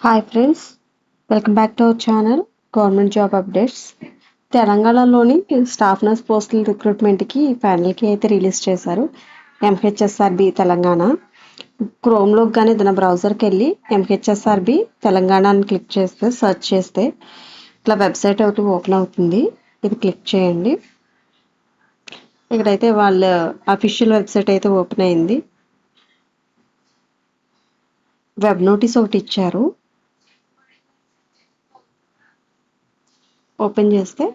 Hi friends, welcome back to our channel government job updates. తెలంగాణలోని staff nurse పోస్టుల రిక్రూట్మెంట్కి ఫైనల్కి అయితే రిలీజ్ చేశారు. ఎంహెచ్ఎస్ఆర్బి తెలంగాణ. క్రోమ్లోకి కానీ ఏదైనా బ్రౌజర్కి వెళ్ళి ఎంహెచ్ఎస్ఆర్బి తెలంగాణ అని క్లిక్ చేస్తే సెర్చ్ చేస్తే ఇట్లా వెబ్సైట్ ఒకటి ఓపెన్ అవుతుంది. ఇది క్లిక్ చేయండి. ఇక్కడైతే వాళ్ళ అఫీషియల్ వెబ్సైట్ అయితే ఓపెన్ అయింది. వెబ్ నోటీస్ ఒకటి ఇచ్చారు. ఓపెన్ చేస్తే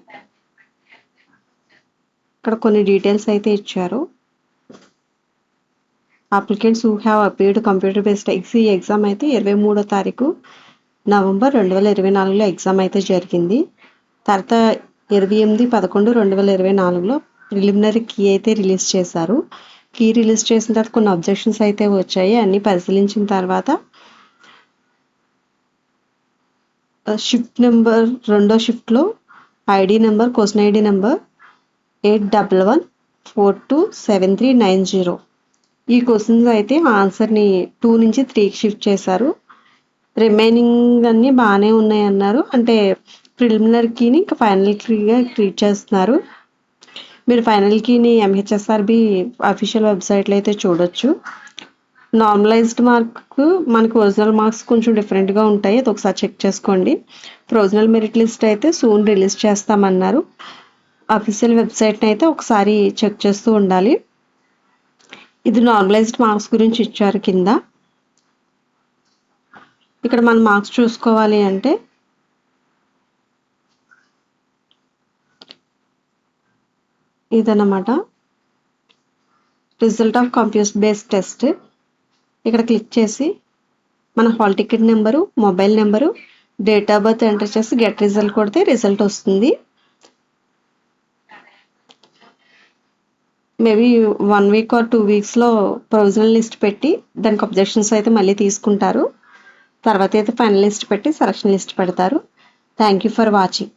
ఇక్కడ కొన్ని డీటెయిల్స్ అయితే ఇచ్చారు. Applicants who have appeared computer based ఈ ఎగ్జామ్ అయితే 23వ తారీఖు నవంబర్ 2024లో ఎగ్జామ్ అయితే జరిగింది. తర్వాత 28/11/2024లో ప్రిలిమినరీ కీ అయితే రిలీజ్ చేశారు. కీ రిలీజ్ చేసిన తర్వాత కొన్ని అబ్జెక్షన్స్ అయితే వచ్చాయి. అన్ని పరిశీలించిన తర్వాత షిఫ్ట్ నెంబర్ 2వ షిఫ్ట్లో ID number question ID number 8114273990 ఈ క్వశ్చన్స్ అయితే ఆన్సర్ని 2 నుంచి 3కి షిఫ్ట్ చేశారు. రిమైనింగ్ అన్నీ బాగానే ఉన్నాయి అన్నారు. అంటే ప్రిలిమినరీ కీని ఇంకా ఫైనల్ కీగా ట్రీట్ చేస్తున్నారు. మీరు ఫైనల్ కీని ఎంహెచ్ఎస్ఆర్బి అఫీషియల్ వెబ్సైట్లో అయితే చూడొచ్చు. నార్మలైజ్డ్ మార్క్ మనకు ఒరిజినల్ మార్క్స్ కొంచెం డిఫరెంట్గా ఉంటాయి. అది ఒకసారి చెక్ చేసుకోండి. ప్రొవిజనల్ మెరిట్ లిస్ట్ అయితే సూన్ రిలీజ్ చేస్తామన్నారు. అఫీషియల్ వెబ్సైట్ని అయితే ఒకసారి చెక్ చేస్తూ ఉండాలి. ఇది నార్మలైజ్డ్ మార్క్స్ గురించి ఇచ్చారు కింద. ఇక్కడ మనం మార్క్స్ చూసుకోవాలి అంటే ఇదన్నమాట result of computer based test. ఇక్కడ క్లిక్ చేసి మన hall ticket number, mobile number, date of birth enter చేసి గెట్ రిజల్ట్ కొడితే రిజల్ట్ వస్తుంది. మేబీ 1 వీక్ ఆర్ 2 వీక్స్లో ప్రొవిజనల్ లిస్ట్ పెట్టి దానికి అబ్జెక్షన్స్ అయితే మళ్ళీ తీసుకుంటారు. తర్వాత అయితే ఫైనల్ లిస్ట్ పెట్టి సెలక్షన్ లిస్ట్ పెడతారు. Thank you for watching.